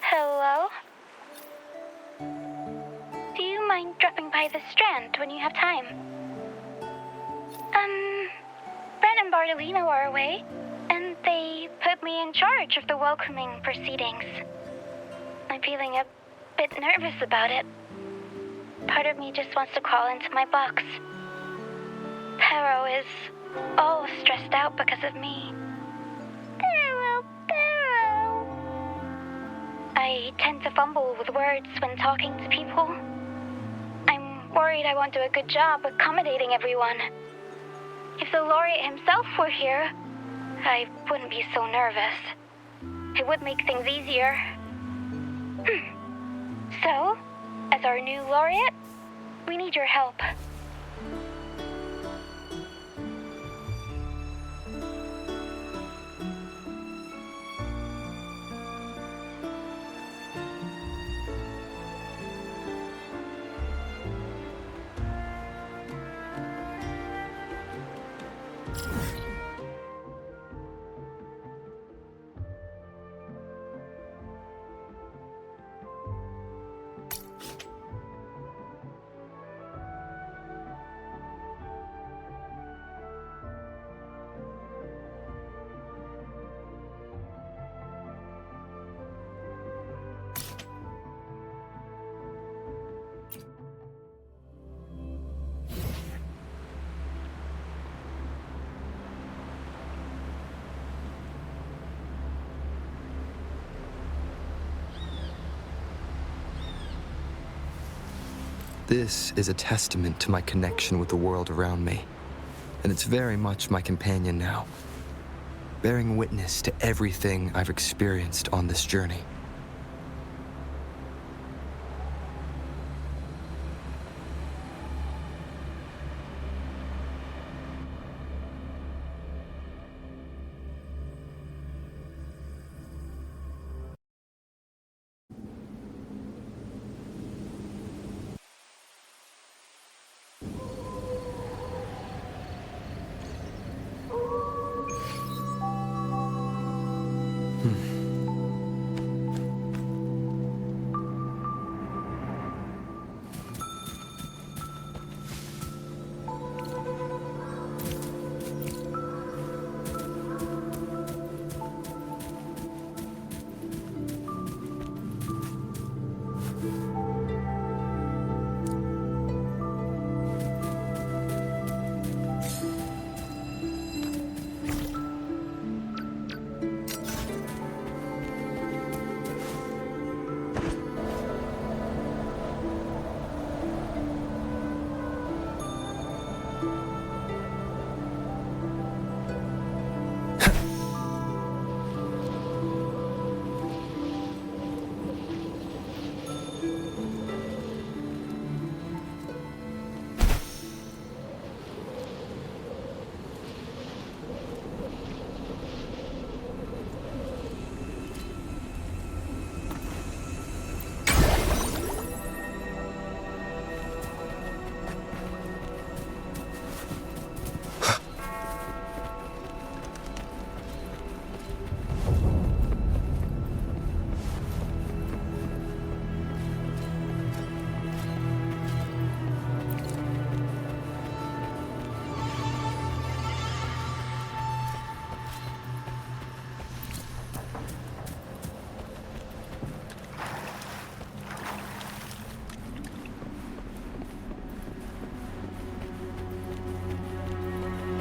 Hello? Do you mind dropping by the Strand when you have time? Brent and Bartolino are away, and they put me in charge of the welcoming proceedings. I'm feeling a bit nervous about it. Part of me just wants to crawl into my box. Pero is all stressed out because of me. Pero. I tend to fumble with words when talking to people. I'm worried I won't do a good job accommodating everyone. If the laureate himself were here, I wouldn't be so nervous. It would make things easier. So, as our new laureate, we need your help. This is a testament to my connection with the world around me, and it's very much my companion now, bearing witness to everything I've experienced on this journey.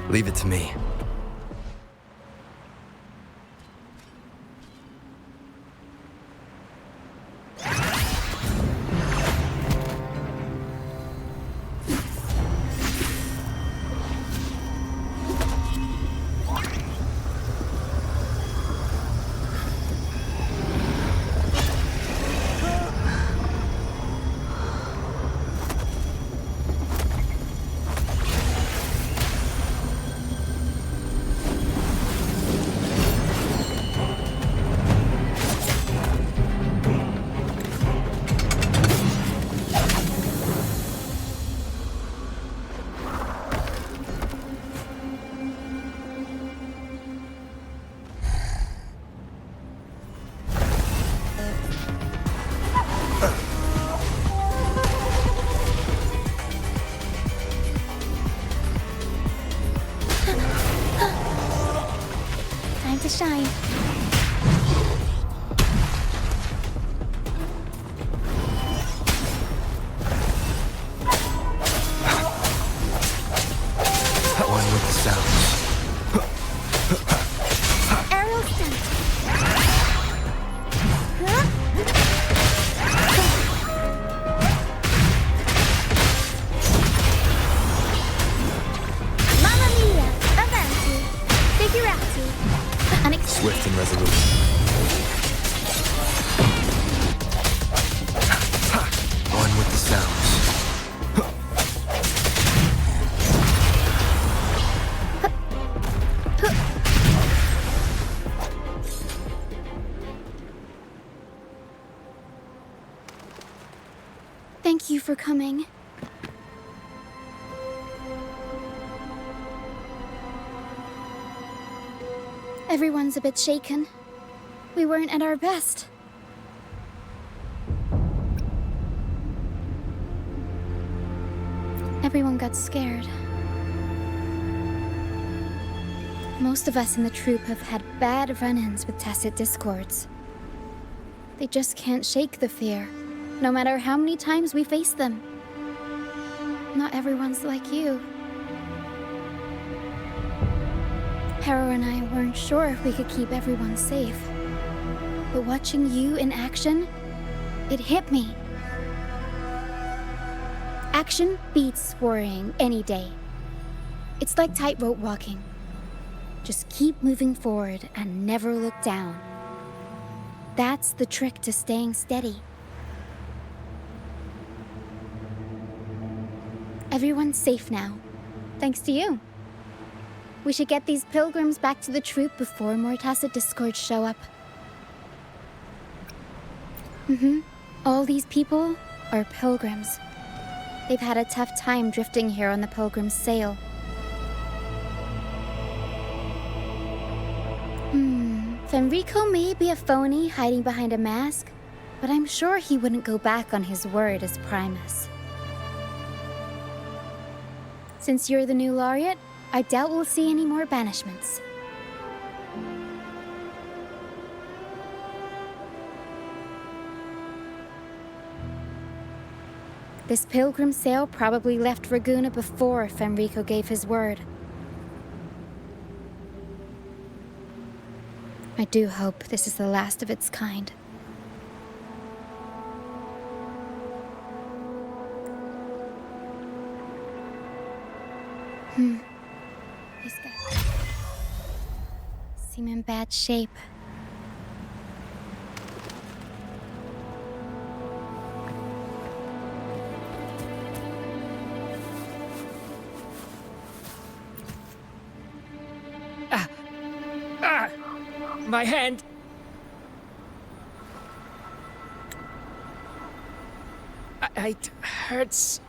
Leave it to me. Thank you for coming. Everyone's a bit shaken. We weren't at our best. Everyone got scared. Most of us in the troupe have had bad run-ins with tacit discords. They just can't shake the fear, no matter how many times we face them. Not everyone's like you. Harrow and I weren't sure if we could keep everyone safe. But watching you in action, it hit me. Action beats worrying any day. It's like tightrope walking. Just keep moving forward and never look down. That's the trick to staying steady. Everyone's safe now, thanks to you. We should get these pilgrims back to the troop before more tacit discords show up. All these people are pilgrims. They've had a tough time drifting here on the Pilgrim's sail. Fenrico may be a phony hiding behind a mask, but I'm sure he wouldn't go back on his word as Primus. Since you're the new laureate, I doubt we'll see any more banishments. This pilgrim sail probably left Ragusa before Fenrico gave his word. I do hope this is the last of its kind. These guys seem in bad shape. My hand! It hurts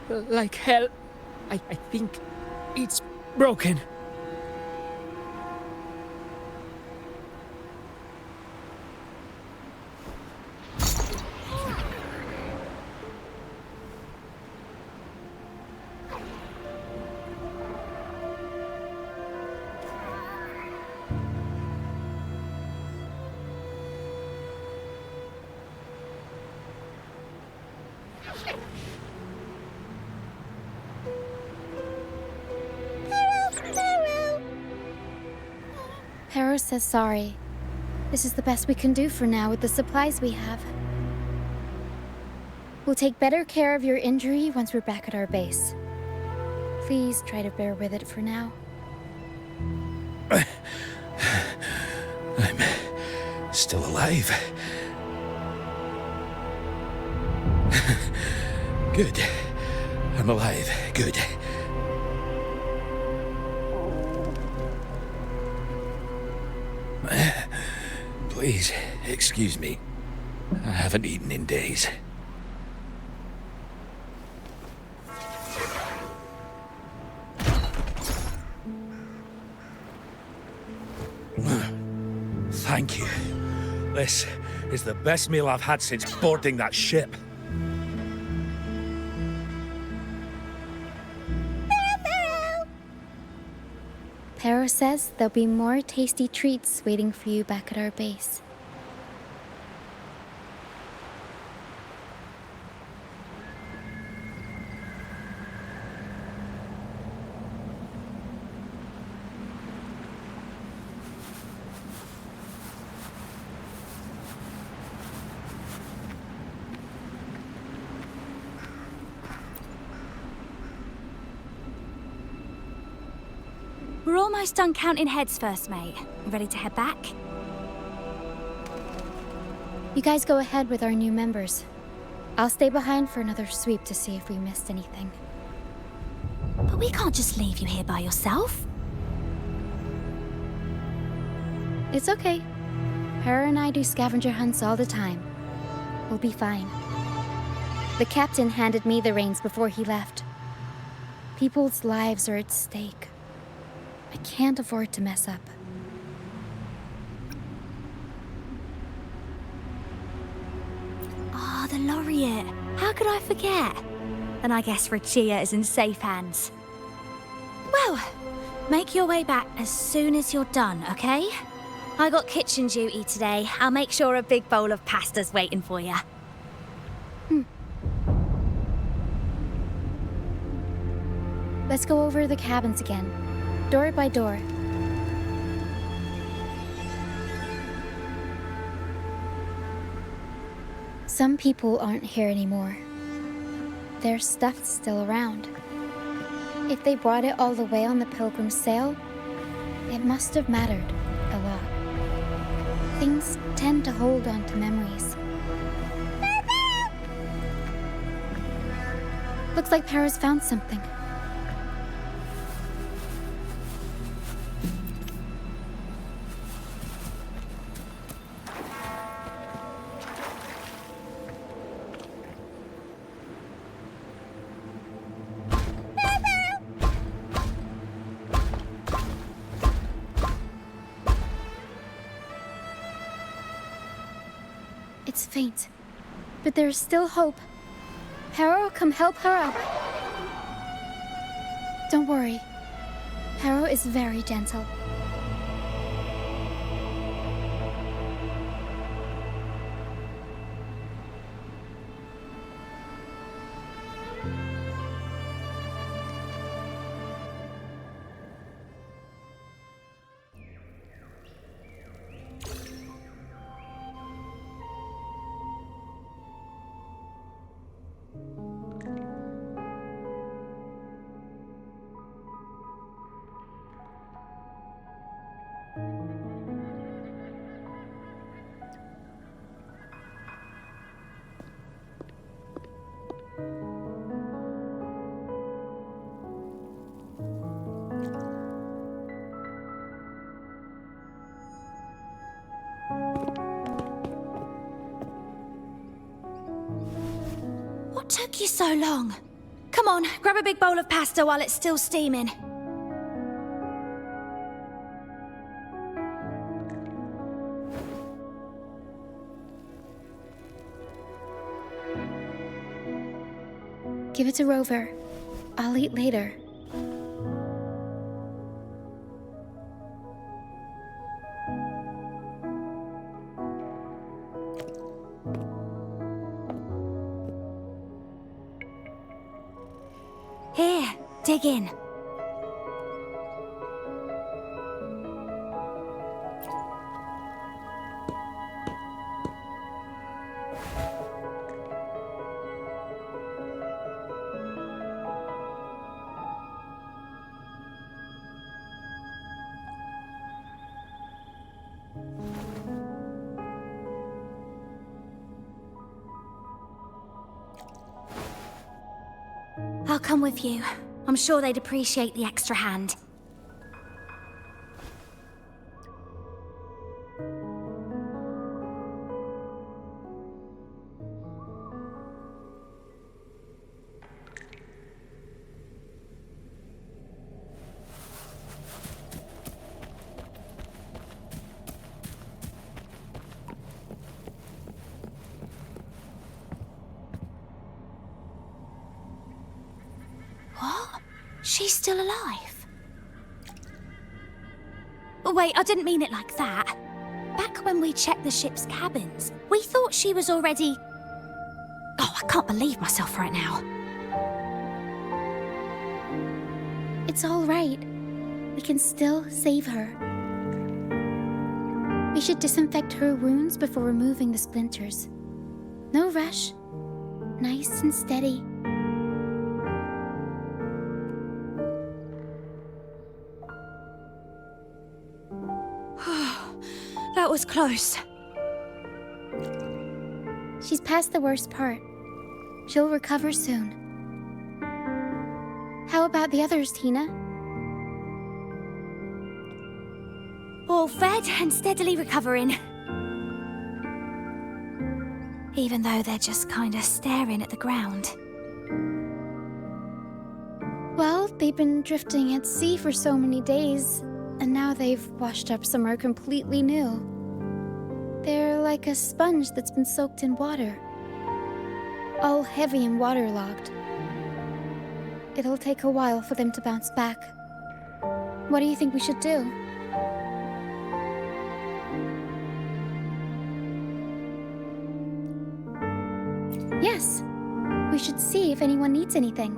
like hell. I think it's broken. Harrow says sorry. This is the best we can do for now with the supplies we have. We'll take better care of your injury once we're back at our base. Please try to bear with it for now. I'm still alive. Good. I'm alive. Good. Please, excuse me. I haven't eaten in days. Thank you. This is the best meal I've had since boarding that ship. Harrow says there'll be more tasty treats waiting for you back at our base. We're almost done counting heads first, mate. Ready to head back? You guys go ahead with our new members. I'll stay behind for another sweep to see if we missed anything. But we can't just leave you here by yourself. It's okay. Harrow and I do scavenger hunts all the time. We'll be fine. The captain handed me the reins before he left. People's lives are at stake. I can't afford to mess up. Ah, the laureate. How could I forget? And I guess Roccia is in safe hands. Well, make your way back as soon as you're done, okay? I got kitchen duty today. I'll make sure a big bowl of pasta's waiting for you. Let's go over the cabins again, door by door. Some people aren't here anymore. Their stuff's still around. If they brought it all the way on the Pilgrim's sail, it must have mattered a lot. Things tend to hold on to memories. Looks like Para's found something. It's faint, but there's still hope. Para will come help her up. Don't worry. Para is very gentle. What took you so long? Come on, grab a big bowl of pasta while it's still steaming. Give it to Rover. I'll eat later. Here, dig in. I'll come with you. I'm sure they'd appreciate the extra hand. What? She's still alive? Oh, wait, I didn't mean it like that. Back when we checked the ship's cabins, we thought she was already... Oh, I can't believe myself right now. It's all right. We can still save her. We should disinfect her wounds before removing the splinters. No rush. Nice and steady. That was close. She's past the worst part. She'll recover soon. How about the others, Tina? All fed and steadily recovering. even though they're just kinda staring at the ground. Well, they've been drifting at sea for so many days, and now they've washed up somewhere completely new. They're like a sponge that's been soaked in water. All heavy and waterlogged. It'll take a while for them to bounce back. What do you think we should do? Yes, we should see if anyone needs anything.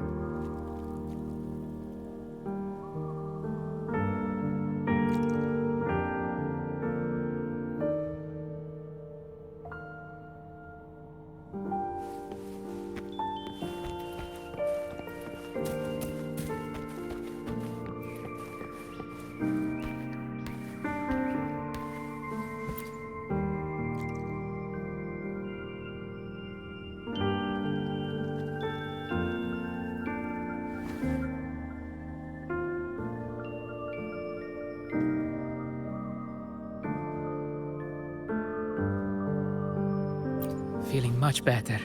Feeling much better.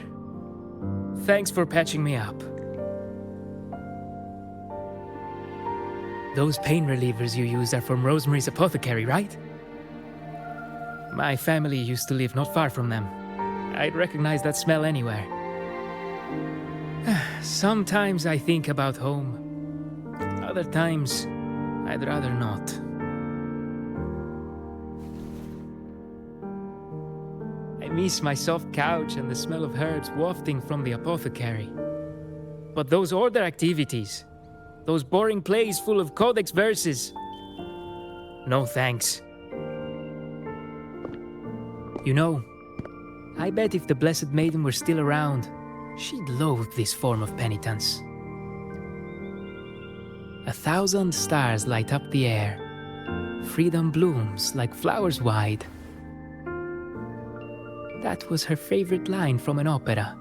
Thanks for patching me up. Those pain relievers you use are from Rosemary's apothecary, right? My family used to live not far from them. I'd recognize that smell anywhere. Sometimes I think about home. Other times, I'd rather not. I miss my soft couch and the smell of herbs wafting from the apothecary. But those order activities, those boring plays full of codex verses, no thanks. You know, I bet if the Blessed Maiden were still around, she'd loathe this form of penitence. 1,000 stars light up the air. Freedom blooms like flowers wide. That was her favorite line from an opera.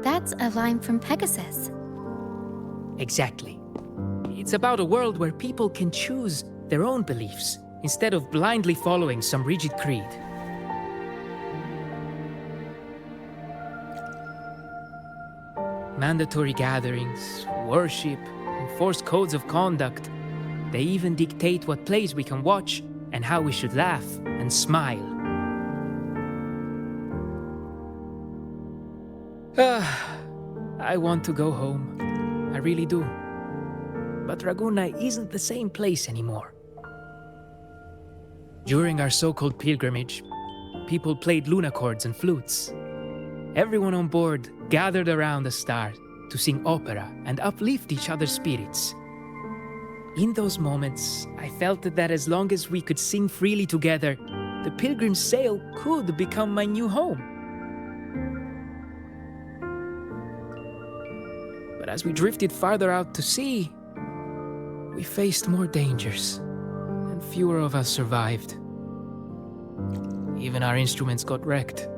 That's a line from Pegasus. Exactly. It's about a world where people can choose their own beliefs instead of blindly following some rigid creed. Mandatory gatherings, worship, enforced codes of conduct. They even dictate what plays we can watch and how we should laugh and smile. I want to go home. I really do. But Raguna isn't the same place anymore. During our so-called pilgrimage, people played lunacords and flutes. Everyone on board gathered around the star to sing opera and uplift each other's spirits. In those moments, I felt that as long as we could sing freely together, the Pilgrim's sail could become my new home. But as we drifted farther out to sea, we faced more dangers, and fewer of us survived. Even our instruments got wrecked.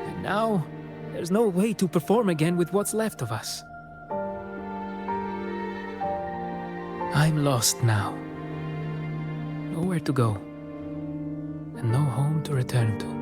And now, there's no way to perform again with what's left of us. I'm lost now. Nowhere to go, and no home to return to.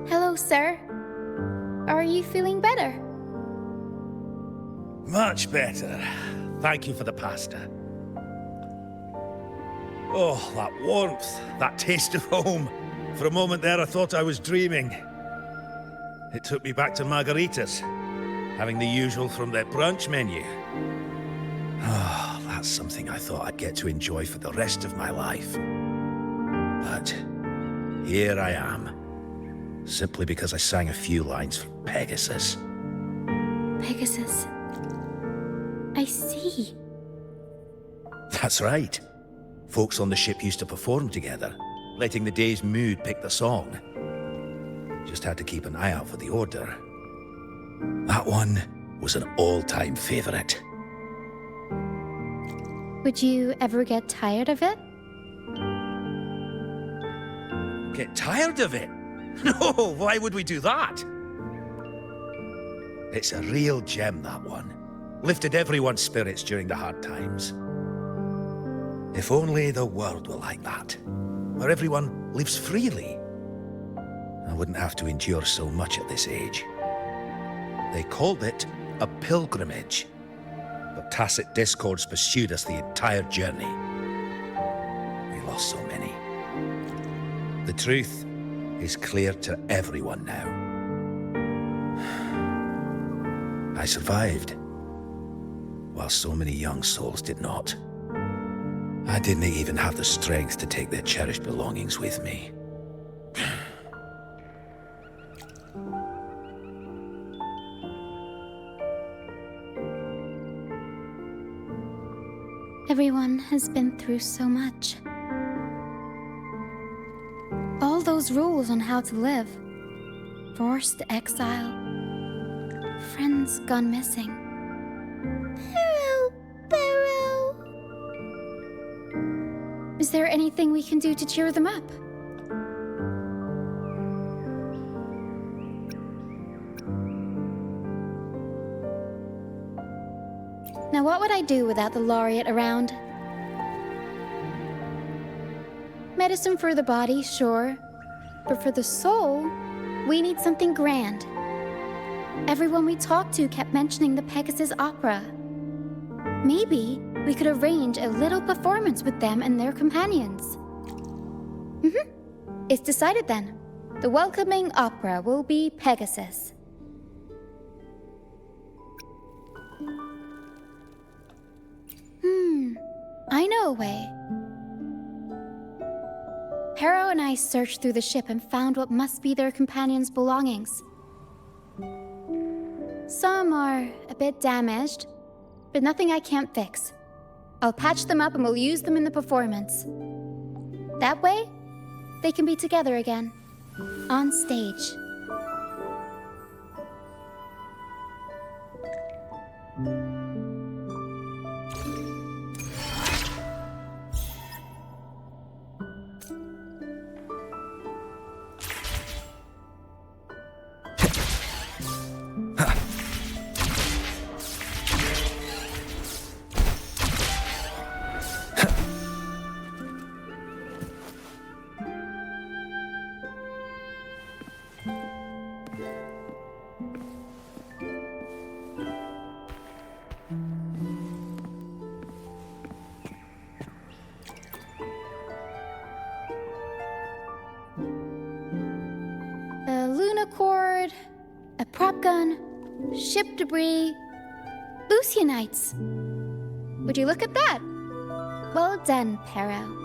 Hello, sir. Are you feeling better? Much better. Thank you for the pasta. Oh, that warmth, that taste of home. For a moment there, I thought I was dreaming. It took me back to margaritas, having the usual from their brunch menu. Oh, that's something I thought I'd get to enjoy for the rest of my life. But here I am, simply because I sang a few lines for Pegasus. Pegasus. I see. That's right. Folks on the ship used to perform together, letting the day's mood pick the song. Just had to keep an eye out for the order. That one was an all-time favorite. Would you ever get tired of it? Get tired of it? No, why would we do that? It's a real gem, that one. Lifted everyone's spirits during the hard times. If only the world were like that, where everyone lives freely. I wouldn't have to endure so much at this age. They called it a pilgrimage, but tacit discords pursued us the entire journey. We lost so many. The truth is clear to everyone now. I survived, while so many young souls did not. I didn't even have the strength to take their cherished belongings with me. Everyone has been through so much. All those rules on how to live. Forced exile. Friends gone missing. Barrow. Is there anything we can do to cheer them up? Now, what would I do without the laureate around? Medicine for the body, sure. But for the soul, we need something grand. Everyone we talked to kept mentioning the Pegasus opera. Maybe we could arrange a little performance with them and their companions. It's decided then. The welcoming opera will be Pegasus. I know a way. Harrow and I searched through the ship and found what must be their companions' belongings. Some are a bit damaged, but nothing I can't fix. I'll patch them up and we'll use them in the performance. That way, they can be together again, on stage. A prop gun, ship debris, Lucianites. Would you look at that? Well done, Pero.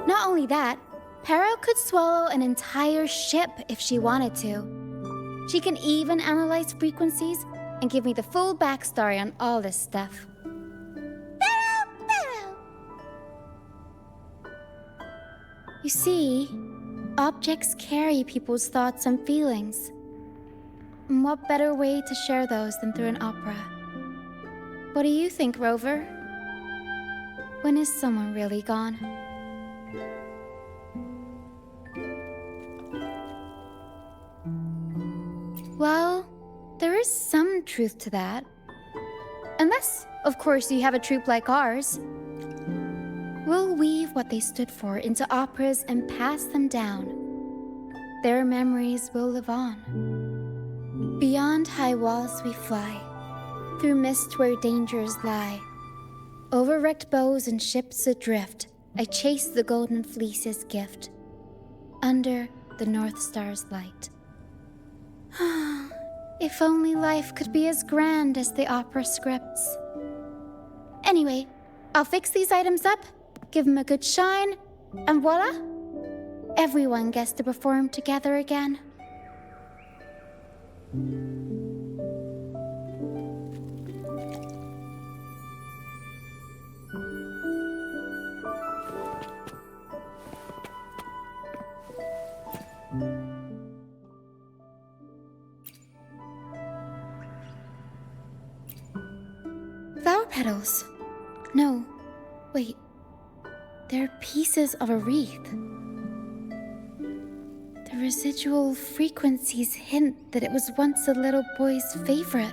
Not only that, Pero could swallow an entire ship if she wanted to. She can even analyze frequencies and give me the full backstory on all this stuff. Pero! You see, objects carry people's thoughts and feelings. And what better way to share those than through an opera? What do you think, Rover? When is someone really gone? Well, there is some truth to that. Unless, of course, you have a troupe like ours. We'll weave what they stood for into operas and pass them down. Their memories will live on. Beyond high walls we fly, through mist where dangers lie. Over wrecked bows and ships adrift, I chase the golden fleece's gift, under the North Star's light. If only life could be as grand as the opera scripts. Anyway, I'll fix these items up, give them a good shine, and voila! Everyone gets to perform together again. Flower petals. No, wait. They're pieces of a wreath. The residual frequencies hint that it was once a little boy's favorite.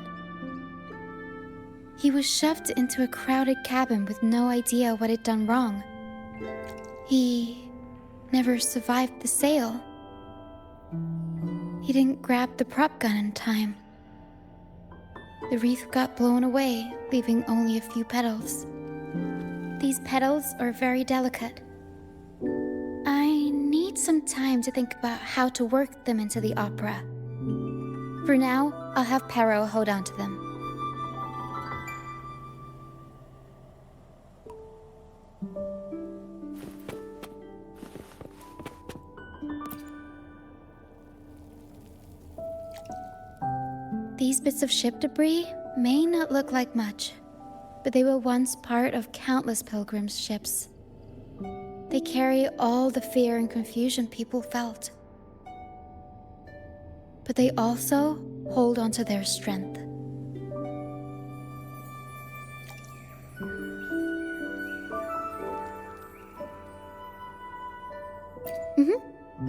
He was shoved into a crowded cabin with no idea what he'd done wrong. He never survived the sale. He didn't grab the prop gun in time. The wreath got blown away, leaving only a few petals. These petals are very delicate. I need some time to think about how to work them into the opera. For now, I'll have Pero hold on to them. These bits of ship debris may not look like much, but they were once part of countless Pilgrims' ships. They carry all the fear and confusion people felt. But they also hold onto their strength.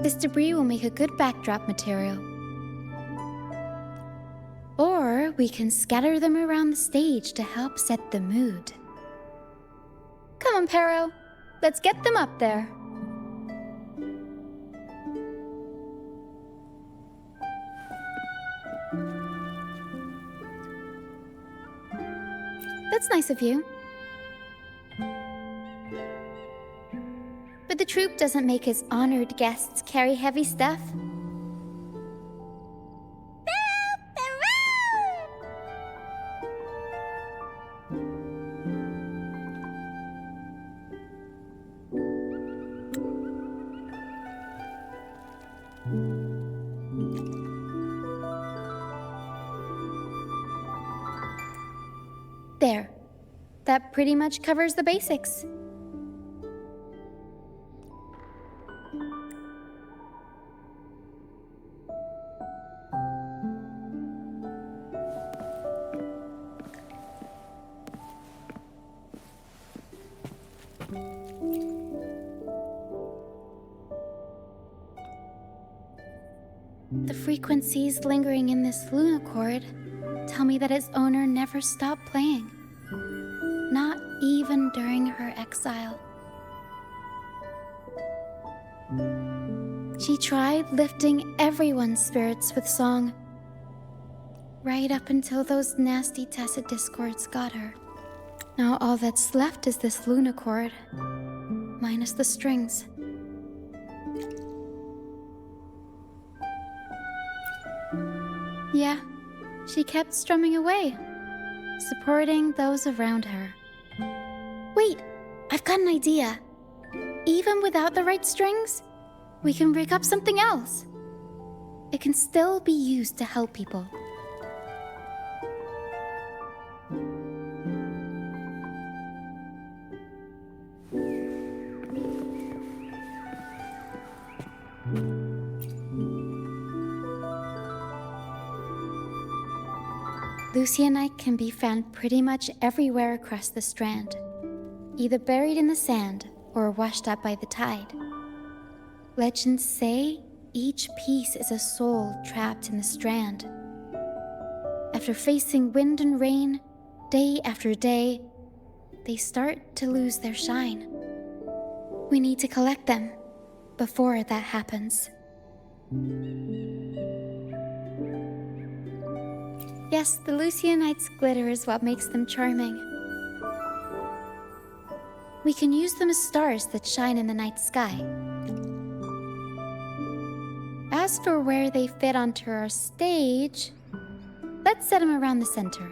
This debris will make a good backdrop material. Or we can scatter them around the stage to help set the mood. Come on, Pero. Let's get them up there. That's nice of you. But the troupe doesn't make its honored guests carry heavy stuff. There. That pretty much covers the basics. The frequencies lingering in this lunochord tell me that its owner never stopped playing. Not even during her exile. She tried lifting everyone's spirits with song, right up until those nasty tacit discords got her. Now all that's left is this lunochord, minus the strings. Yeah, she kept strumming away, supporting those around her. Wait, I've got an idea. Even without the right strings, we can rig up something else. It can still be used to help people. Lucyanite can be found pretty much everywhere across the Strand, either buried in the sand or washed up by the tide. Legends say each piece is a soul trapped in the Strand. After facing wind and rain, day after day, they start to lose their shine. We need to collect them before that happens. Yes, the Lucianite's glitter is what makes them charming. We can use them as stars that shine in the night sky. As for where they fit onto our stage, let's set them around the center.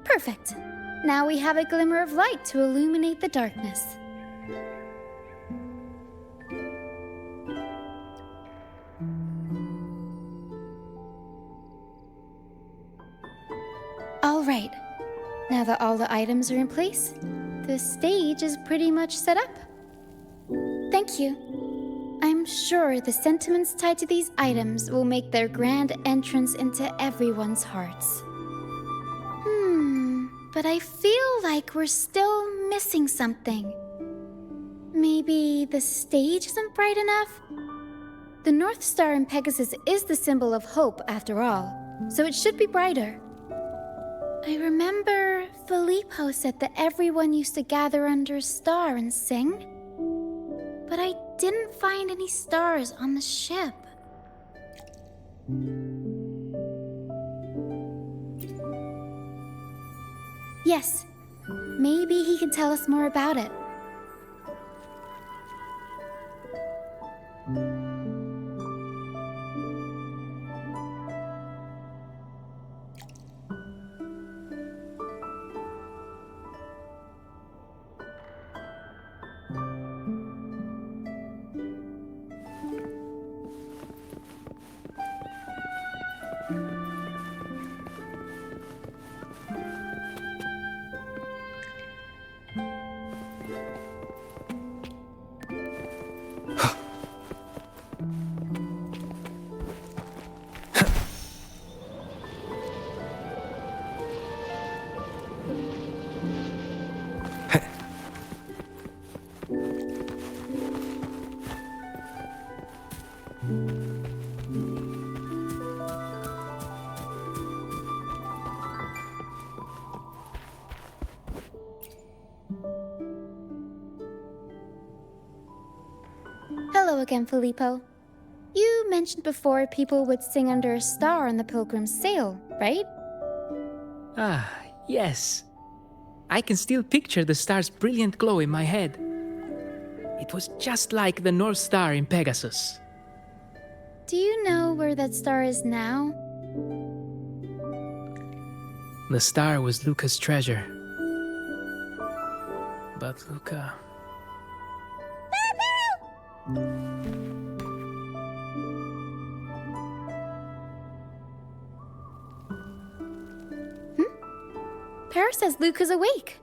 Perfect. Now we have a glimmer of light to illuminate the darkness. All right. Now that all the items are in place, the stage is pretty much set up. Thank you. I'm sure the sentiments tied to these items will make their grand entrance into everyone's hearts. But I feel like we're still missing something. Maybe the stage isn't bright enough? The North Star in Pegasus is the symbol of hope, after all, so it should be brighter. I remember Filippo said that everyone used to gather under a star and sing, but I didn't find any stars on the ship. Yes, maybe he can tell us more about it. Hello again, Filippo. You mentioned before people would sing under a star on the Pilgrim's sail, right? Ah, yes. I can still picture the star's brilliant glow in my head. It was just like the North Star in Pegasus. Do you know where that star is now? The star was Luca's treasure. But Luca... Para says Luca's awake.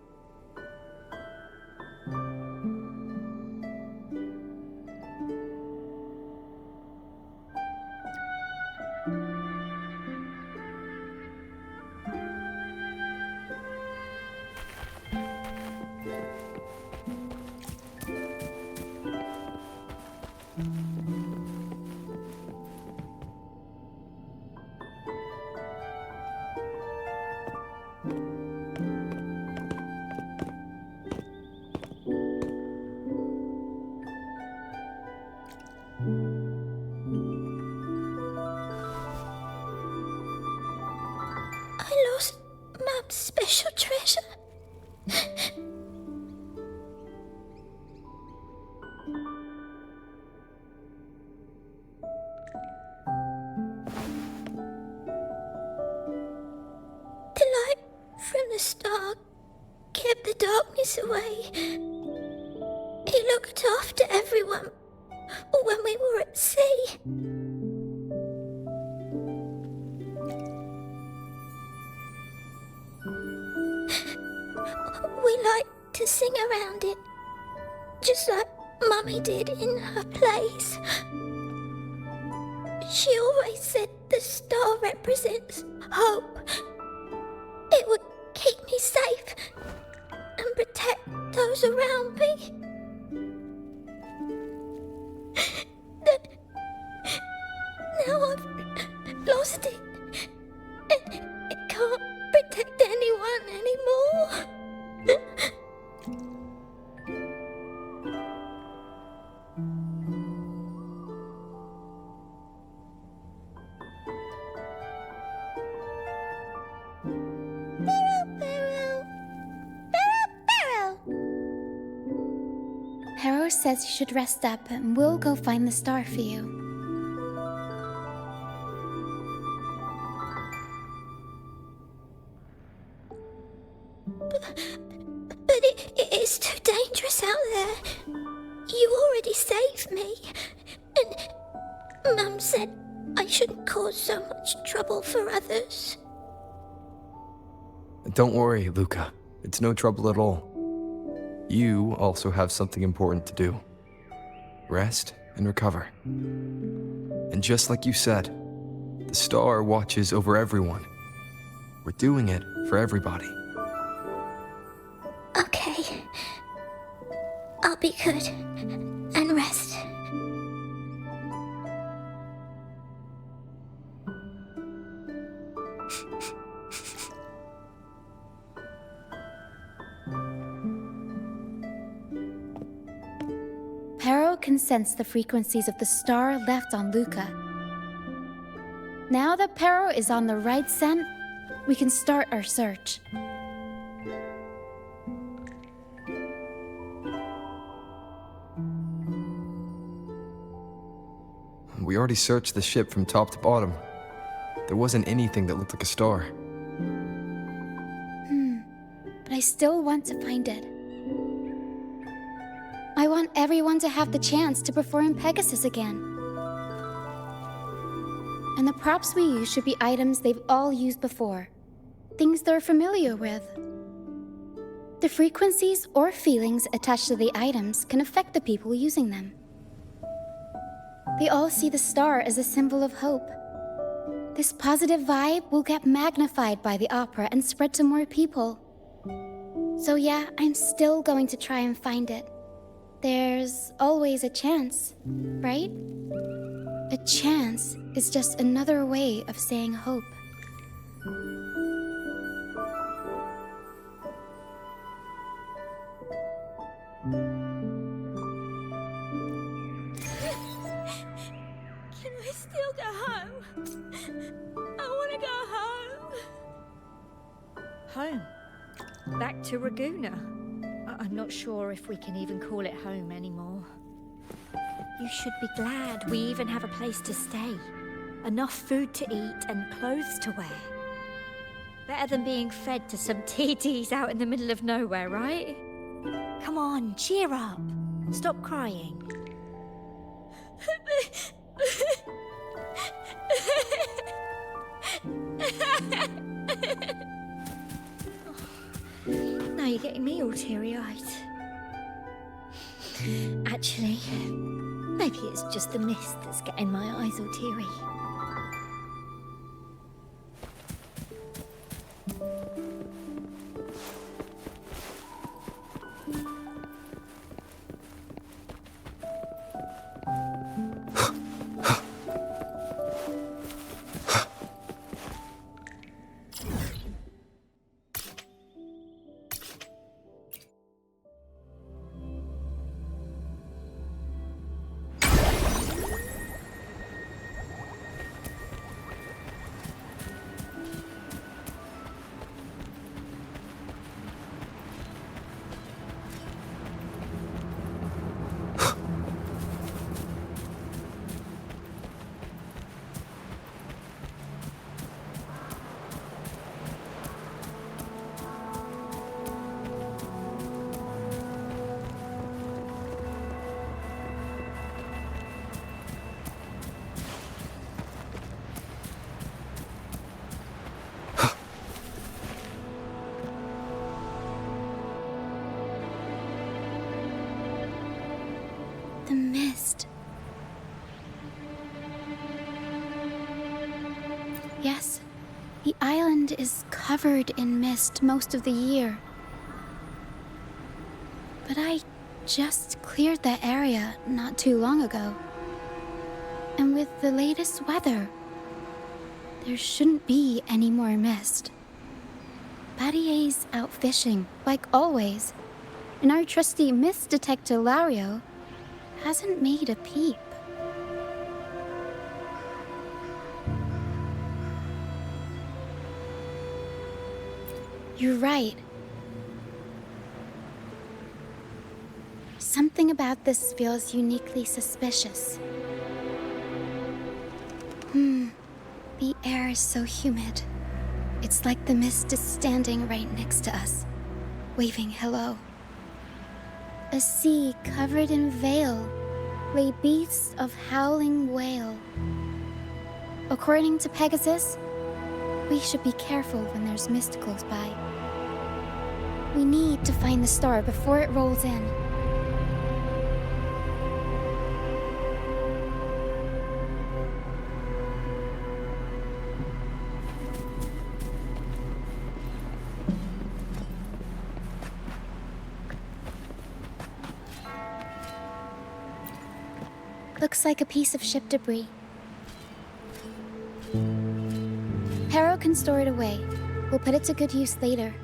I lost my special treasure. The light from the star kept the darkness away. He looked after everyone when we were at sea. We like to sing around it, just like Mummy did in her plays. She always said the star represents hope. It would keep me safe and protect those around me. lost it. And it can't protect anyone anymore. Pero says you should rest up and we'll go find the star for you. But it is too dangerous out there. You already saved me. And Mum said I shouldn't cause so much trouble for others. Don't worry, Luca. It's no trouble at all. You also have something important to do. Rest and recover. And just like you said, the star watches over everyone. We're doing it for everybody. Okay. I'll be good and rest. Pero can sense the frequencies of the star left on Luca. Now that Pero is on the right scent, we can start our search. We already searched the ship from top to bottom. There wasn't anything that looked like a star. But I still want to find it. I want everyone to have the chance to perform Pegasus again. And the props we use should be items they've all used before. Things they're familiar with. The frequencies or feelings attached to the items can affect the people using them. They all see the star as a symbol of hope. This positive vibe will get magnified by the opera and spread to more people. So yeah, I'm still going to try and find it. There's always a chance, right? A chance is just another way of saying hope. Can I still go home? I want to go home. Home? Back to Raguna? I'm not sure if we can even call it home anymore. You should be glad we even have a place to stay. Enough food to eat and clothes to wear. Better than being fed to some TDs out in the middle of nowhere, right? Come on, cheer up. Stop crying. Now you're getting me all teary-eyed. Actually, maybe it's just the mist that's getting my eyes all teary. The mist. Yes, the island is covered in mist most of the year. But I just cleared that area not too long ago. And with the latest weather, There shouldn't be any more mist. Battier's out fishing, like always. And our trusty mist detector Lario hasn't made a peep. You're right. Something about this feels uniquely suspicious. The air is so humid. It's like the mist is standing right next to us, waving hello. A sea covered in veil lay beasts of howling whale. According to Pegasus, we should be careful when there's mist close by. We need to find the star before it rolls in. Looks like a piece of ship debris. Harrow can store it away. We'll put it to good use later.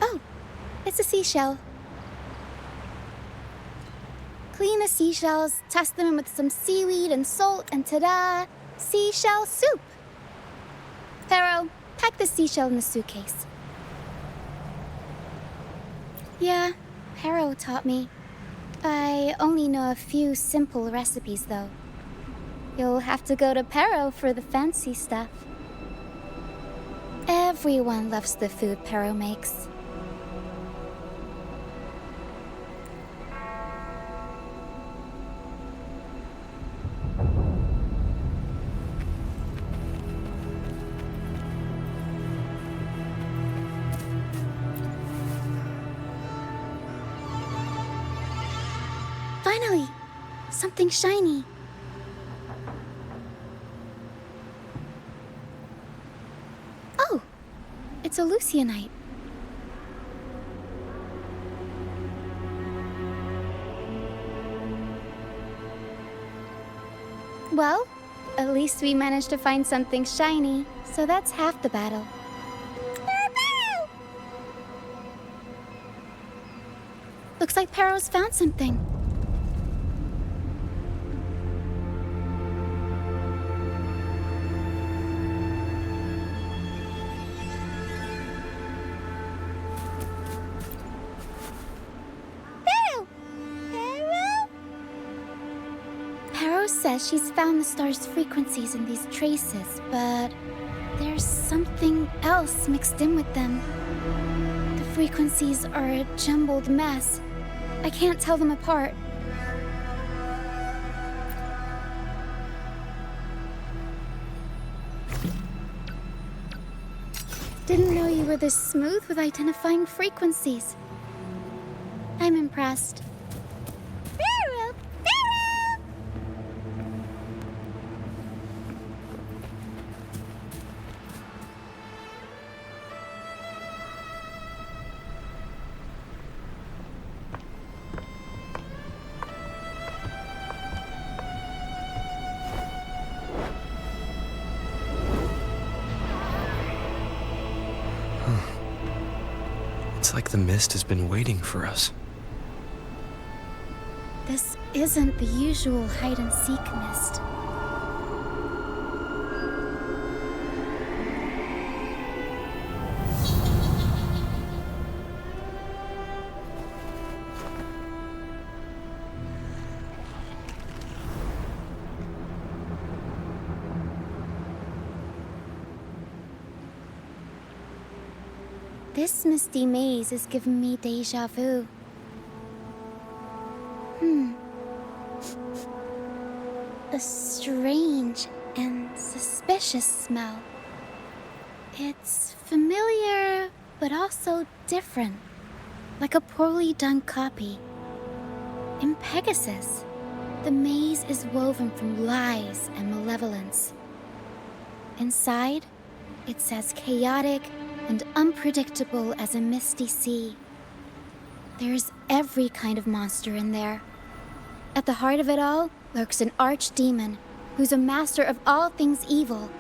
Oh, it's a seashell. Clean the seashells, toss them in with some seaweed and salt, and ta-da! Seashell soup! Harrow, pack the seashell in the suitcase. Yeah, Harrow taught me. I only know a few simple recipes, though. You'll have to go to Perro for the fancy stuff. Everyone loves the food Perro makes. Finally! Something shiny. Oh! It's a Lucianite. Well, at least we managed to find something shiny, so that's half the battle. Looks like Perro's found something. Says she's found the star's frequencies in these traces, but there's something else mixed in with them. The frequencies are a jumbled mess. I can't tell them apart. Didn't know you were this smooth with identifying frequencies. I'm impressed. It's like the mist has been waiting for us. This isn't the usual hide-and-seek mist. This misty maze is giving me deja vu. A strange and suspicious smell. It's familiar, but also different, like a poorly done copy. In Pegasus, the maze is woven from lies and malevolence. Inside, it's as chaotic and unpredictable as a misty sea. There's every kind of monster in there. At the heart of it all lurks an archdemon who's a master of all things evil.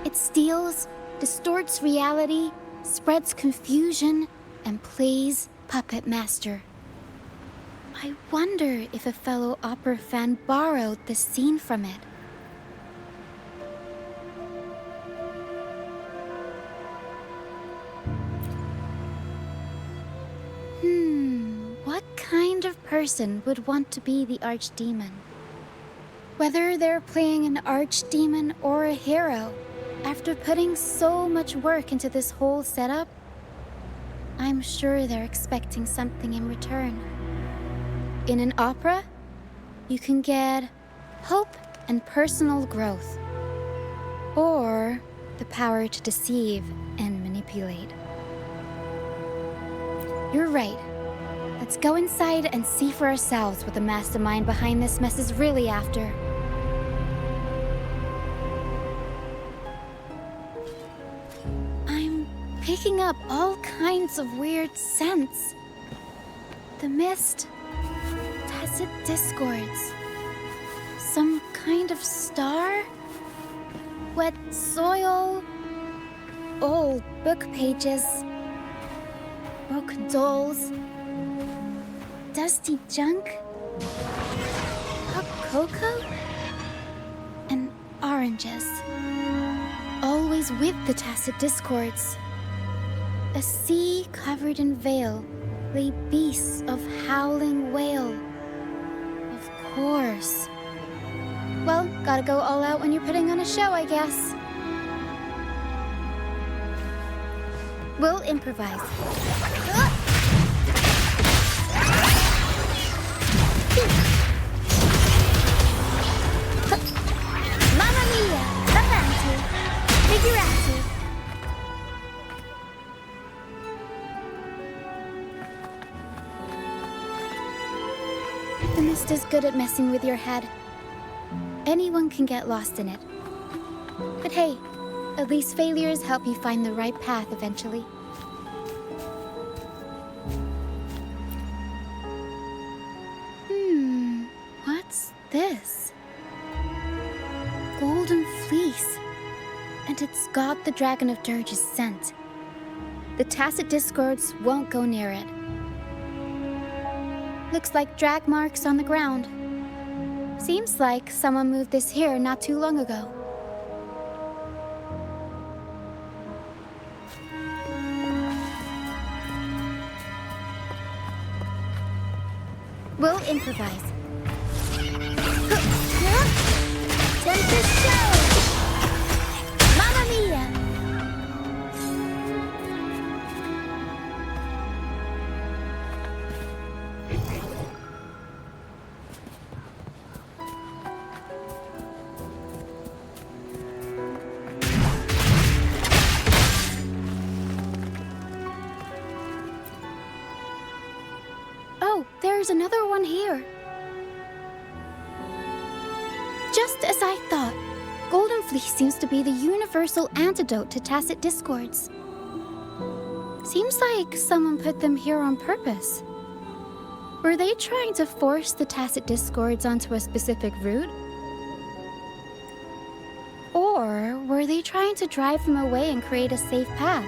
It steals, distorts reality, spreads confusion, and plays puppet master. I wonder if a fellow opera fan borrowed this scene from it. What kind of person would want to be the archdemon? Whether they're playing an archdemon or a hero, after putting so much work into this whole setup, I'm sure they're expecting something in return. In an opera, you can get hope and personal growth, or the power to deceive and manipulate. You're right. Let's go inside and see for ourselves what the mastermind behind this mess is really after. I'm picking up all kinds of weird scents. The mist, tacit discords, some kind of star, wet soil, old book pages, broken dolls, dusty junk, hot cocoa, and oranges. Always with the tacit discords. A sea covered in veil lay beasts of howling whale. Of course. Well, gotta go all out when you're putting on a show, I guess. We'll improvise. Mamma mia! Avanti! Figurati! The mist is good at messing with your head. Anyone can get lost in it. But hey, at least failures help you find the right path eventually. What's this? Golden fleece. And it's got the Dragon of Dirge's scent. The tacit discords won't go near it. Looks like drag marks on the ground. Seems like someone moved this here not too long ago. We'll improvise. Tempest show! Mamma mia! Oh, there's another one here. Just as I thought, Golden Fleece seems to be the universal antidote to tacit discords. Seems like someone put them here on purpose. Were they trying to force the tacit discords onto a specific route? Or were they trying to drive them away and create a safe path?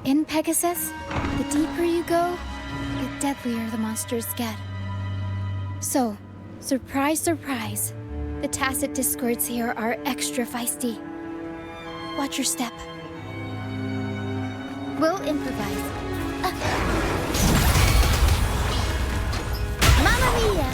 In Pegasus, the deeper you go, the deadlier the monsters get. So, surprise, surprise, the tacit discords here are extra feisty. Watch your step. We'll improvise. Mamma mia!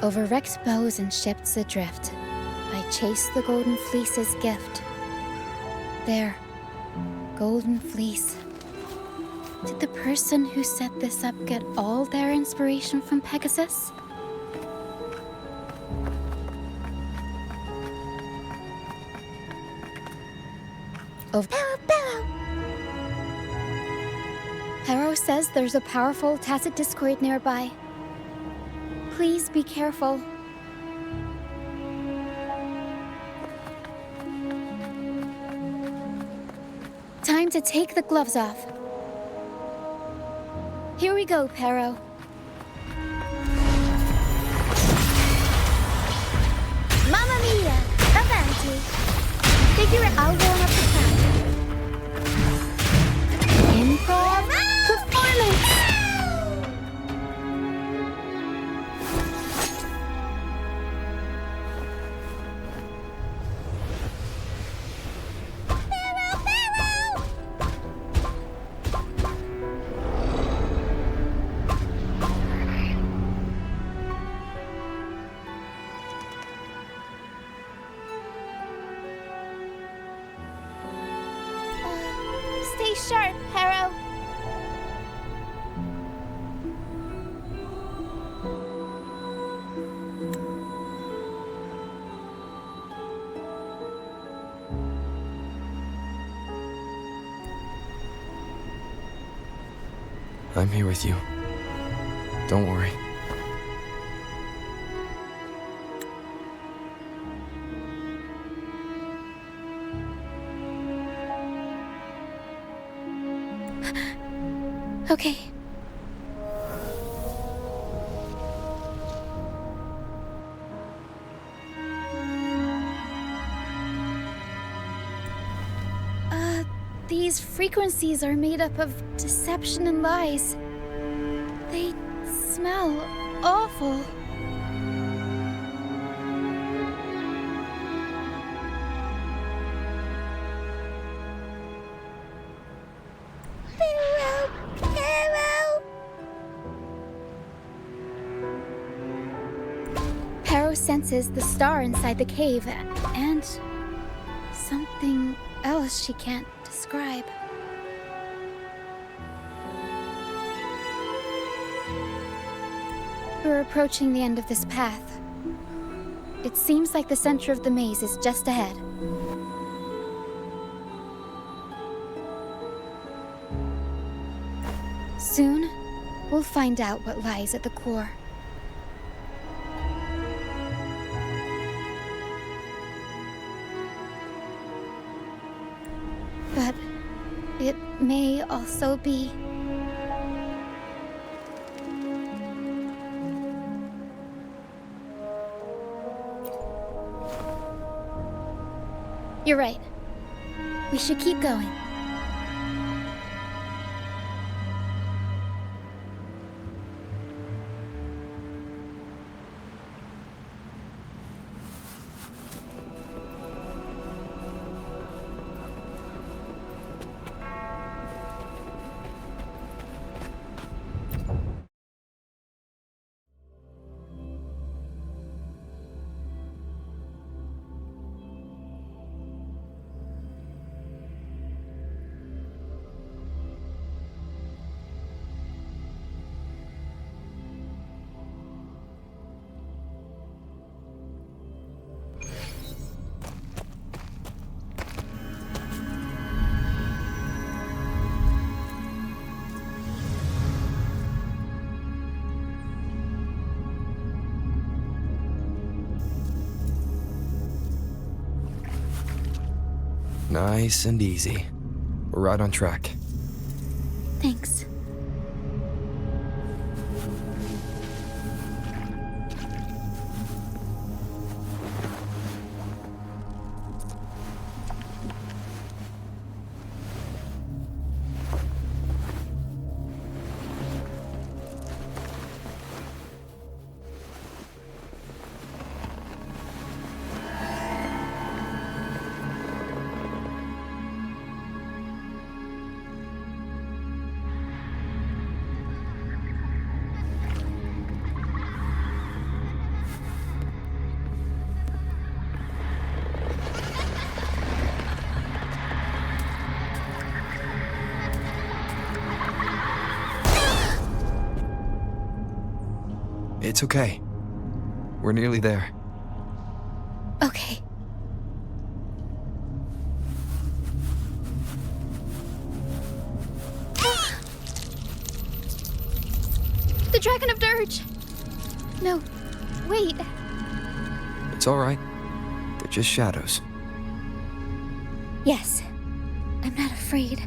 Over wrecked bows and ships adrift, I chase the golden fleece's gift. There. Golden fleece. Did the person who set this up get all their inspiration from Pegasus? Over. Harrow says there's a powerful tacit discord nearby. Please be careful. Time to take the gloves off. Here we go, Pero. Mamma mia! Avanti! Figure it, I'll warm up the crowd. Improv performance! Stay sharp, Harrow. I'm here with you. Don't worry. Okay. These frequencies are made up of deception and lies. They smell awful. Harrow senses the star inside the cave and something else she can't describe. We're approaching the end of this path. It seems like the center of the maze is just ahead. Soon, we'll find out what lies at the core. But it may also be... You're right. We should keep going. Nice and easy. We're right on track. Thanks. It's okay. We're nearly there. Okay. The Dragon of Dirge! No, wait. It's all right. They're just shadows. Yes, I'm not afraid.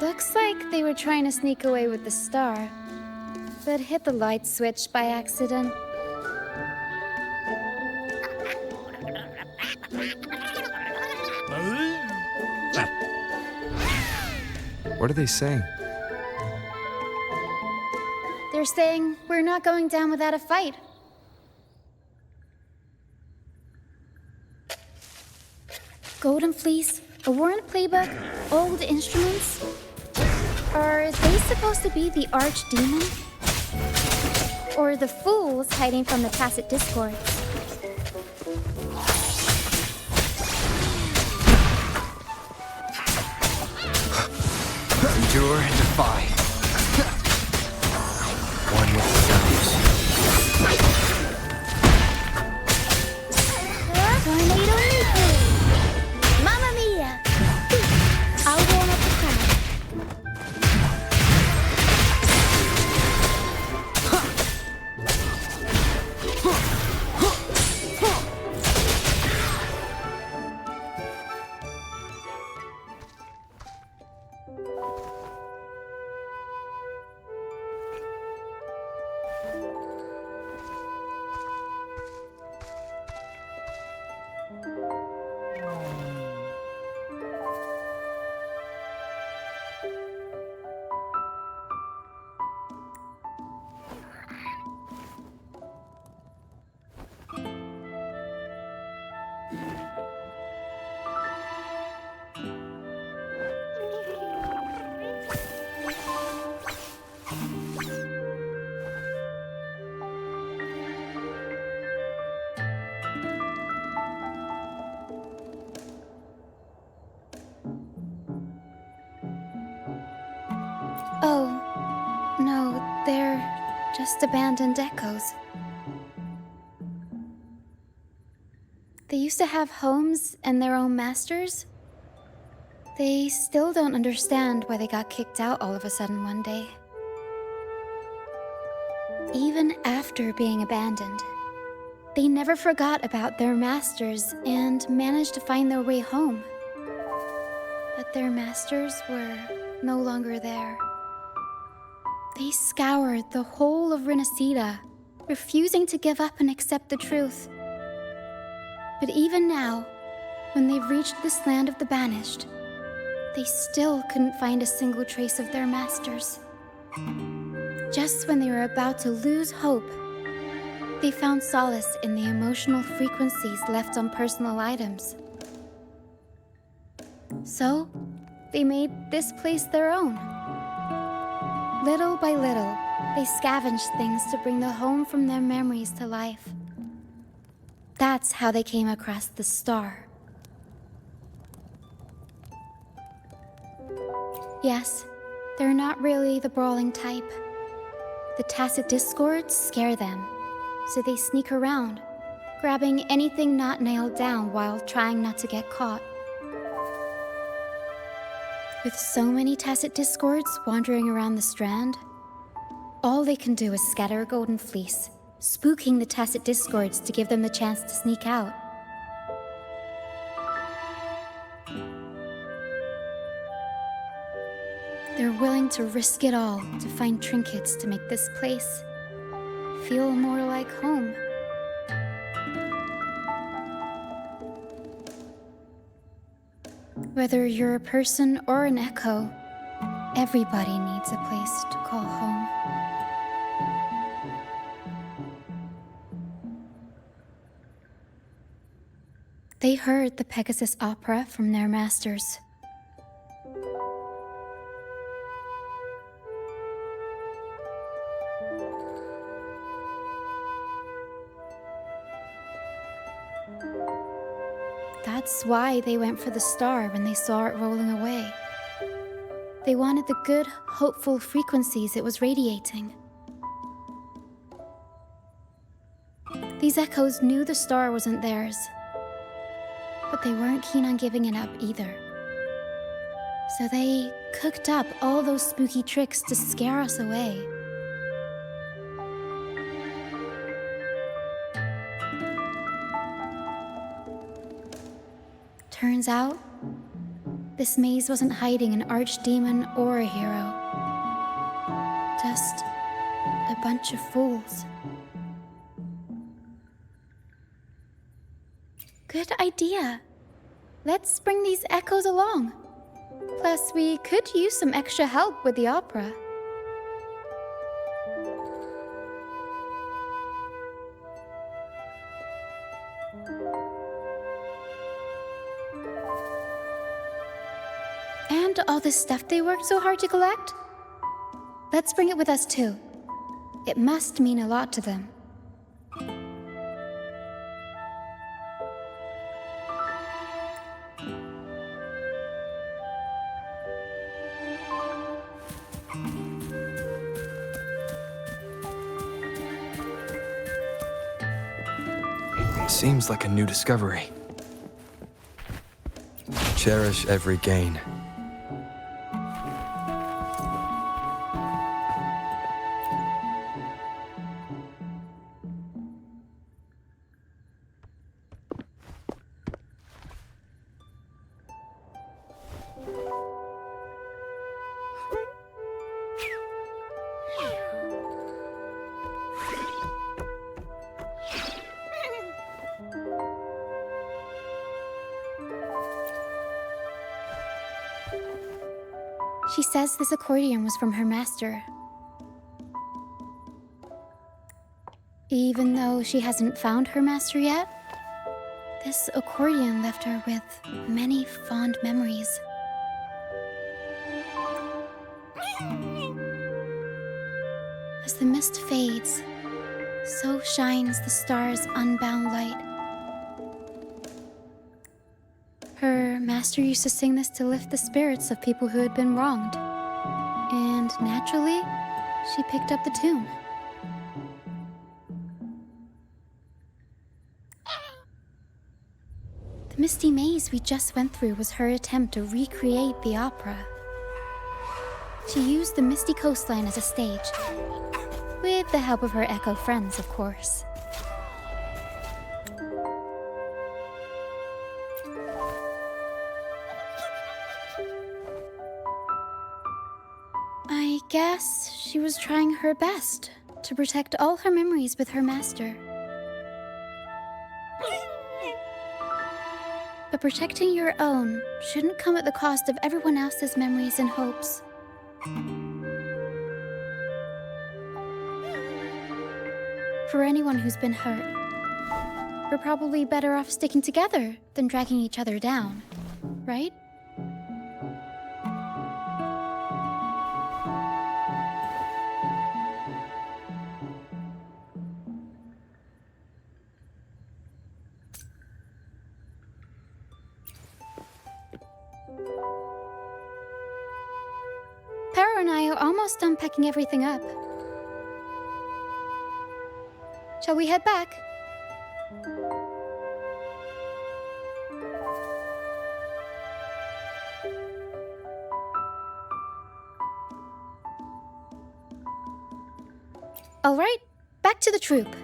Looks like they were trying to sneak away with the star, but hit the light switch by accident. What are they saying? They're saying we're not going down without a fight. Golden Fleece, a worn playbook, old instruments. Are they supposed to be the archdemon? Or the fools hiding from the tacit discords? Endure and defy. One with the Tornado nuclear! Mamma mia! I'll warm up the crowd. Oh, no, they're just abandoned echoes. They used to have homes and their own masters. They still don't understand why they got kicked out all of a sudden one day. Even after being abandoned, they never forgot about their masters and managed to find their way home. But their masters were no longer there. They scoured the whole of Renacida, refusing to give up and accept the truth. But even now, when they've reached this land of the banished, they still couldn't find a single trace of their masters. Just when they were about to lose hope, they found solace in the emotional frequencies left on personal items. So, they made this place their own. Little by little, they scavenged things to bring the home from their memories to life. That's how they came across the star. Yes, they're not really the brawling type. The tacit discords scare them, so they sneak around, grabbing anything not nailed down while trying not to get caught. With so many tacit discords wandering around the Strand, all they can do is scatter a golden fleece, spooking the tacit discords to give them the chance to sneak out. They're willing to risk it all to find trinkets to make this place feel more like home. Whether you're a person or an echo, everybody needs a place to call home. They heard the Pegasus opera from their masters. That's why they went for the star when they saw it rolling away. They wanted the good, hopeful frequencies it was radiating. These echoes knew the star wasn't theirs, but they weren't keen on giving it up either. So they cooked up all those spooky tricks to scare us away. Turns out, this maze wasn't hiding an archdemon or a hero. Just a bunch of fools. Good idea. Let's bring these echoes along. Plus, we could use some extra help with the opera. And all this stuff they worked so hard to collect? Let's bring it with us too. It must mean a lot to them. Seems like a new discovery. Cherish every gain. She says this accordion was from her master. Even though she hasn't found her master yet, this accordion left her with many fond memories. As the mist fades, so shines the star's unbound light. Her master used to sing this to lift the spirits of people who had been wronged. And naturally, she picked up the tune. The misty maze we just went through was her attempt to recreate the opera. She used the misty coastline as a stage, with the help of her echo friends, of course. I guess she was trying her best to protect all her memories with her master. But protecting your own shouldn't come at the cost of everyone else's memories and hopes. For anyone who's been hurt, we're probably better off sticking together than dragging each other down, right? Para and I are almost done packing everything up. Shall we head back? All right, back to the troop.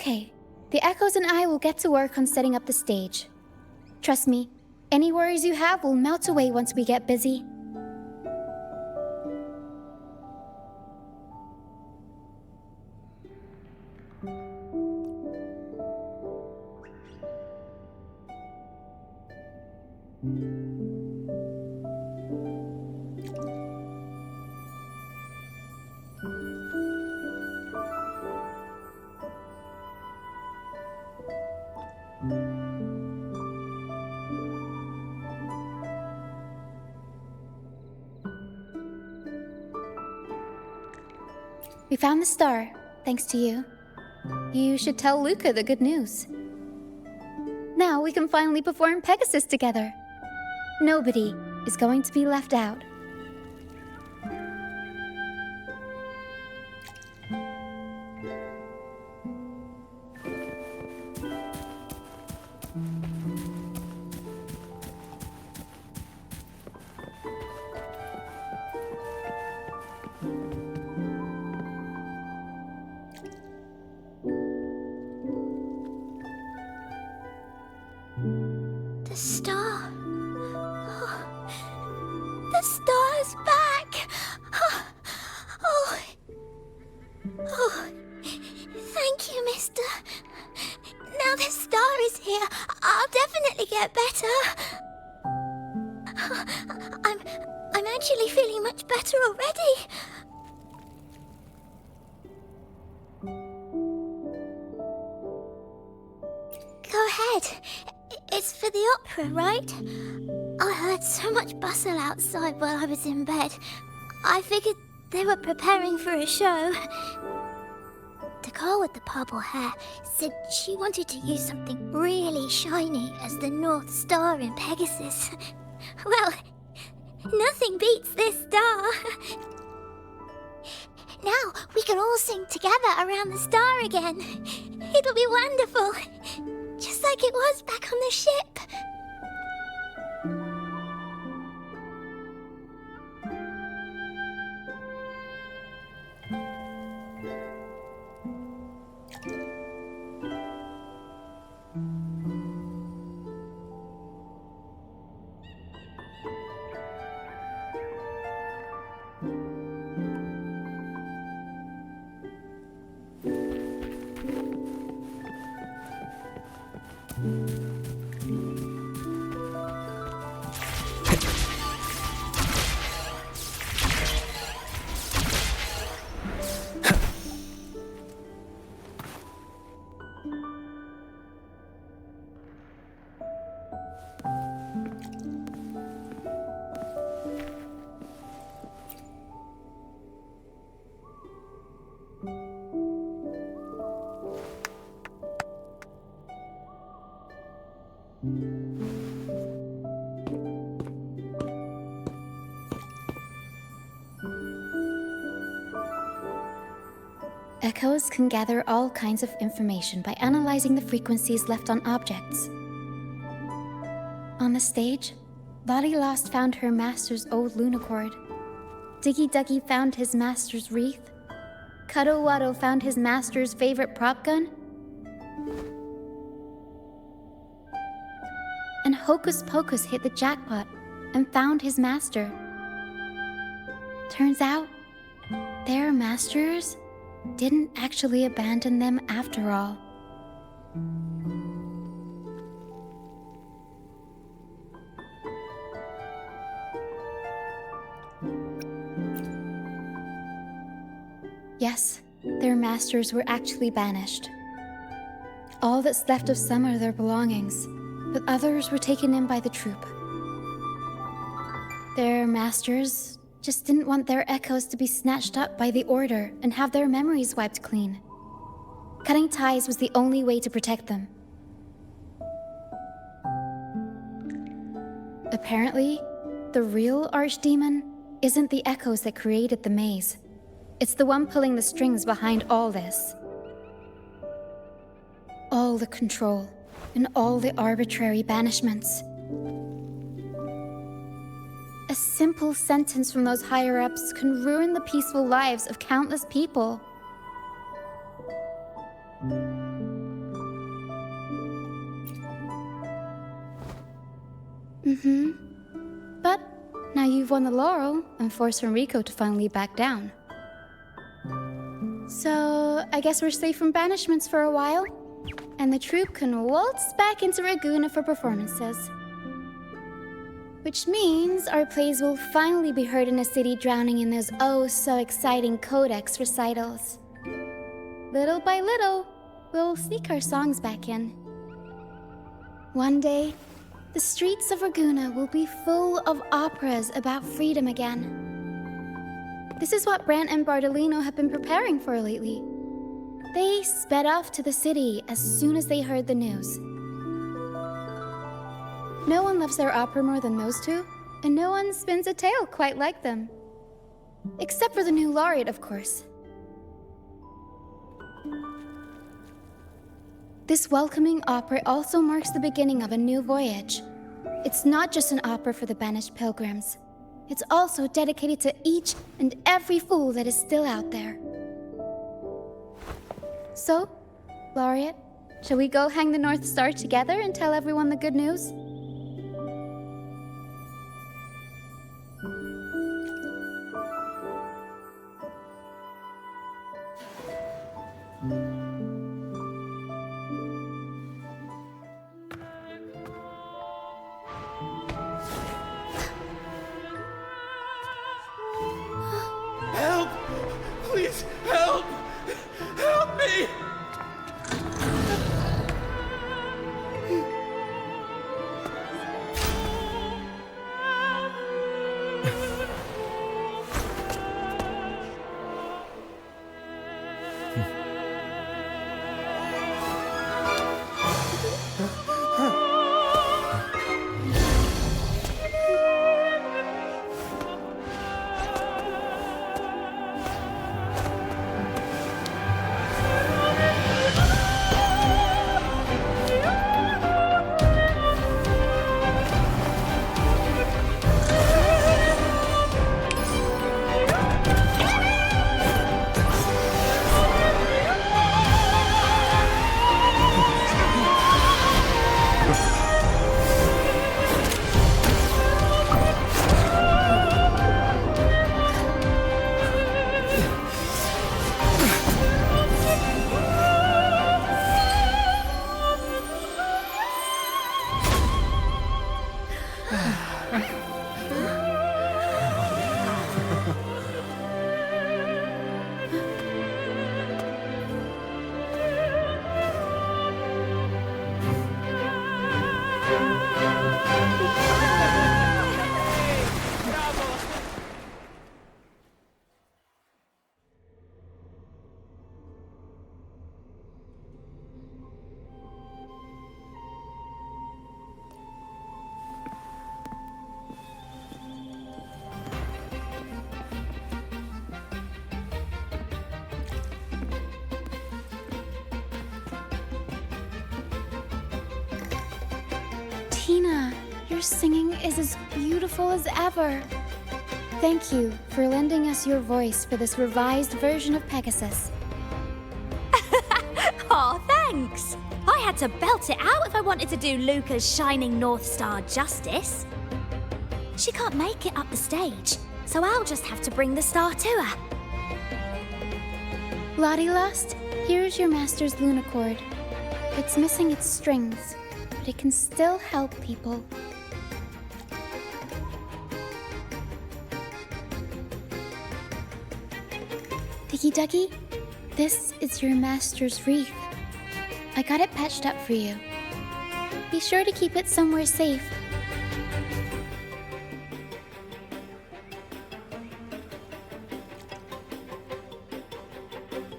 Okay, the Echoes and I will get to work on setting up the stage. Trust me, any worries you have will melt away once we get busy. We found the star, thanks to you. You should tell Luca the good news. Now we can finally perform Pegasus together. Nobody is going to be left out. The star. Oh, the star's back. Oh. Oh. Thank you, mister. Now the star is here, I'll definitely get better. I'm actually feeling much better already. Go ahead. It's for the opera, right? I heard so much bustle outside while I was in bed. I figured they were preparing for a show. The girl with the purple hair said she wanted to use something really shiny as the North Star in Pegasus. Well, nothing beats this star. Now we can all sing together around the star again. It'll be wonderful. Just like it was back on the ship. Echoes can gather all kinds of information by analyzing the frequencies left on objects. On the stage, Lottie Lost found her master's old lunacord. Diggy Duggy found his master's wreath. Cuddle Waddle found his master's favorite prop gun. And Hocus Pocus hit the jackpot and found his master. Turns out, their masters didn't actually abandon them after all. Yes, their masters were actually banished. All that's left of some are their belongings, but others were taken in by the troop. Their masters just didn't want their echoes to be snatched up by the Order and have their memories wiped clean. Cutting ties was the only way to protect them. Apparently, the real Archdemon isn't the echoes that created the maze. It's the one pulling the strings behind all this. All the control and all the arbitrary banishments. A simple sentence from those higher-ups can ruin the peaceful lives of countless people. Mm-hmm. But now you've won the laurel and forced Enrico to finally back down. So, I guess we're safe from banishments for a while, and the troupe can waltz back into Ragusa for performances. Which means our plays will finally be heard in a city drowning in those oh-so-exciting codex recitals. Little by little, we'll sneak our songs back in. One day, the streets of Ragusa will be full of operas about freedom again. This is what Brant and Bardolino have been preparing for lately. They sped off to the city as soon as they heard the news. No one loves their opera more than those two, and no one spins a tale quite like them. Except for the new laureate, of course. This welcoming opera also marks the beginning of a new voyage. It's not just an opera for the banished pilgrims. It's also dedicated to each and every fool that is still out there. So, Laureate, shall we go hang the North Star together and tell everyone the good news? Help! Please, help! Help me! Tina, your singing is as beautiful as ever. Thank you for lending us your voice for this revised version of Pegasus. Aw, thanks! I had to belt it out if I wanted to do Luca's Shining North Star justice. She can't make it up the stage, so I'll just have to bring the star to her. Lottie Lost, here's your master's Lunacord. It's missing its strings, but it can still help people. Diggy Duggy, this is your master's wreath. I got it patched up for you. Be sure to keep it somewhere safe.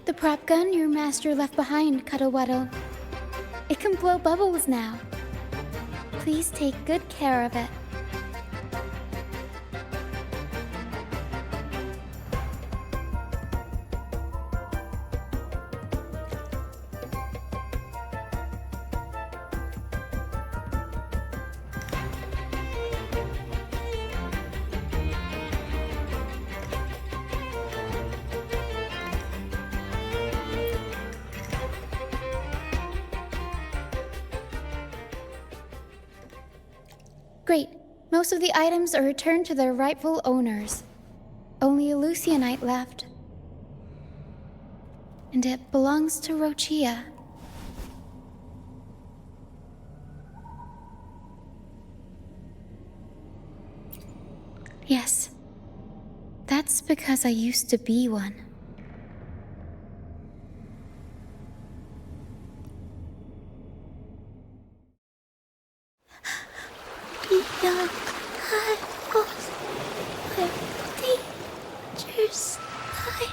The prop gun your master left behind, Cuddlewaddle. It can blow bubbles now. Please take good care of it. Great. Most of the items are returned to their rightful owners. Only a Lucianite left. And it belongs to Roccia. Yes. That's because I used to be one. Beyond rivals, where dangers lie.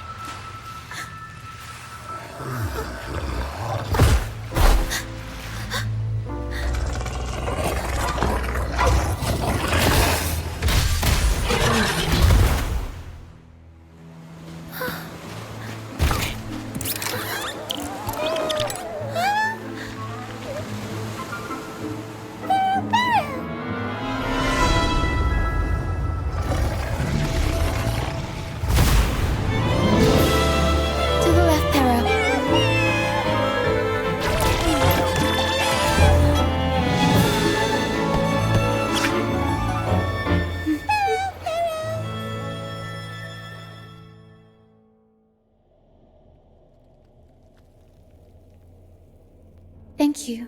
Thank you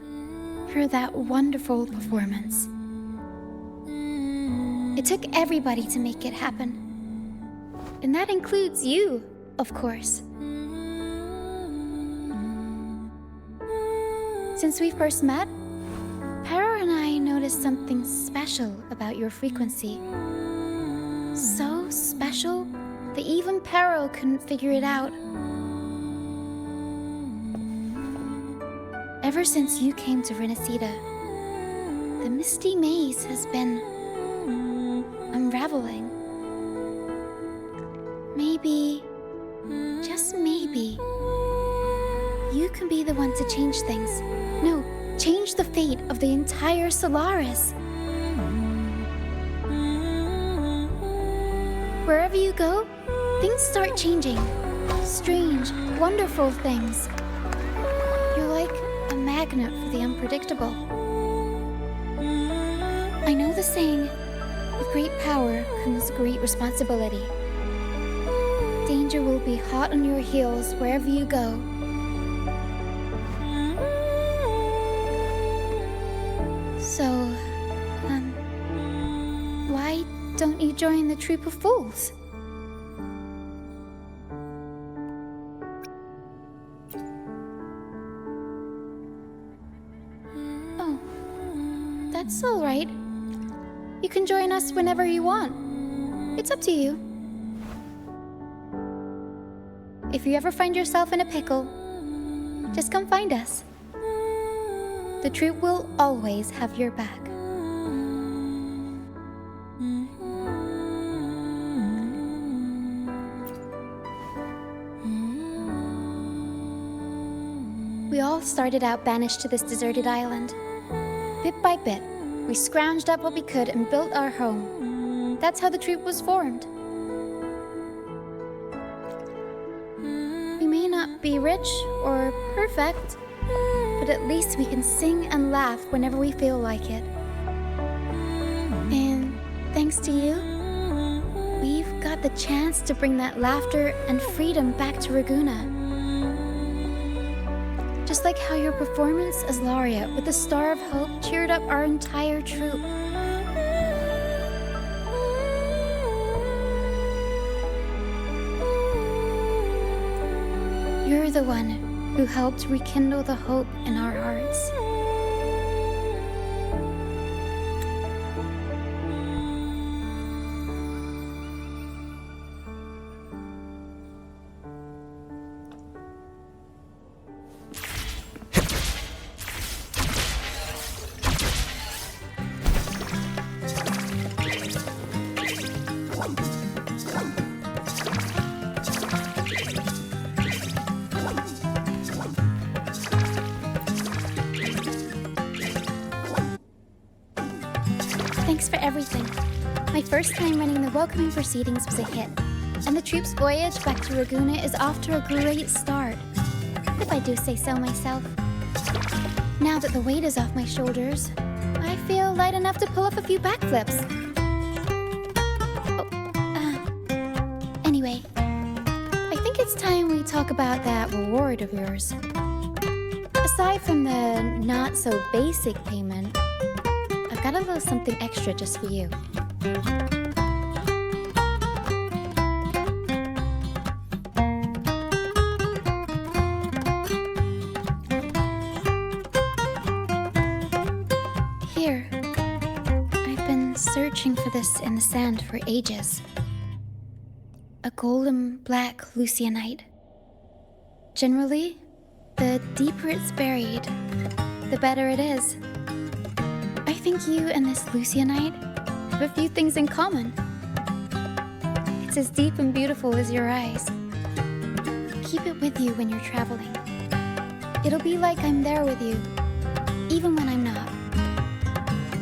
for that wonderful performance. It took everybody to make it happen. And that includes you, of course. Since we first met, Pero and I noticed something special about your frequency. So special that even Pero couldn't figure it out. Ever since you came to Renacida, the misty maze has been unraveling. Maybe, just maybe, you can be the one to change things. No, change the fate of the entire Solaris. Wherever you go, things start changing. Strange, wonderful things. You're like a magnet for the unpredictable. I know the saying, with great power comes great responsibility. Danger will be hot on your heels wherever you go. So, why don't you join the troop of fools? Oh, that's all right. You can join us whenever you want. It's up to you. If you ever find yourself in a pickle, just come find us. The troop will always have your back. We all started out banished to this deserted island. Bit by bit, we scrounged up what we could and built our home. That's how the troop was formed. We may not be rich or perfect, but at least we can sing and laugh whenever we feel like it. And thanks to you, we've got the chance to bring that laughter and freedom back to Ragusa. Just like how your performance as Laureate with the Star of Hope cheered up our entire troop. You're the one who helped rekindle the hope in our hearts. Thanks for everything. My first time running the welcoming proceedings was a hit, and the troop's voyage back to Ragusa is off to a great start, if I do say so myself. Now that the weight is off my shoulders, I feel light enough to pull off a few backflips. time we talk about that reward of yours. Aside from the not-so-basic payment, I've got a little something extra just for you. Here. I've been searching for this in the sand for ages. A golden black lucyanite. Generally, the deeper it's buried, the better it is. I think you and this lucyanite have a few things in common. It's as deep and beautiful as your eyes. Keep it with you when you're traveling. It'll be like I'm there with you, even when I'm not.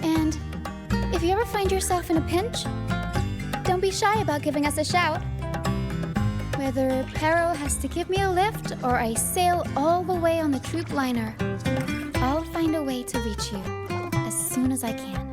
And if you ever find yourself in a pinch, don't be shy about giving us a shout. Whether Pero has to give me a lift or I sail all the way on the troop liner, I'll find a way to reach you as soon as I can.